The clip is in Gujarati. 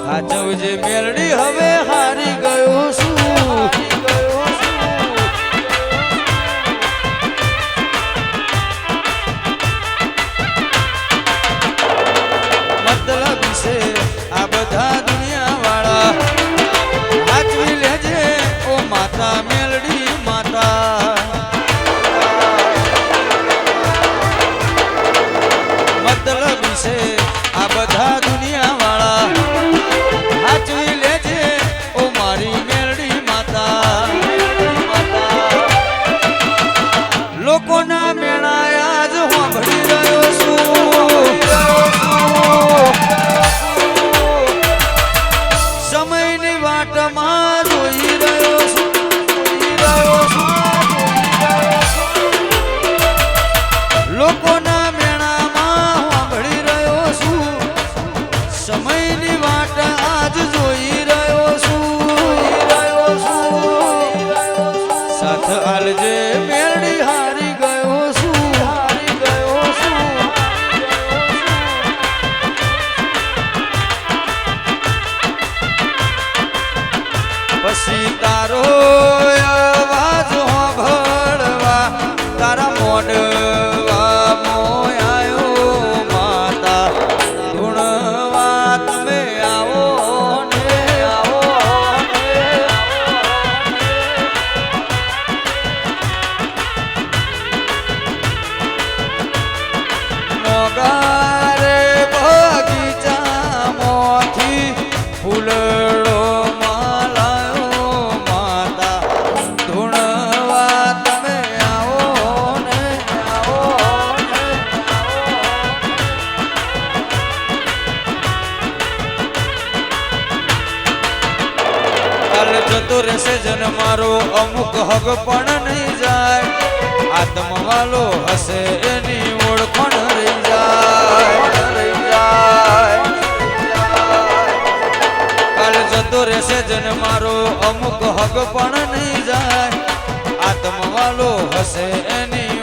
હાચવજે મેલડી હવે હારી ગયો છું મતલબ છે આ બધા દુનિયા વાળા હાચવી લેજે ઓ માતા મેલડી માતા મતલબ છે આ બધા દુનિયા વાળા હાચવી લેજે ઓ મારી મેલડી માતા લોકોના મેળાયા જ સાંભળી રહ્યો છું સમયની વાટમાં જોઈ રહ્યો છું લોકોના મેળામાં સાંભળી રહ્યો છું સમયની વાટ આજ જોઈ રહ્યો છું સાથ આલજે મેરડી હારી ગયો છું પછી તારો અવાજ સાંભળવા તારા મોઢવા મોયાયો માતા ધૂણવા તમે આવો ને મોગારે બગીચામાંથી ફૂલડો જતો રહેશે જન મારો અમુક હગ પણ નહીં જાય આત્મવાલો હશે એની ઓળખણ રહી જાય કાલ જતો રહેશે જન મારો અમુક હગ પણ નહીં જાય આત્મવાલો હશે એની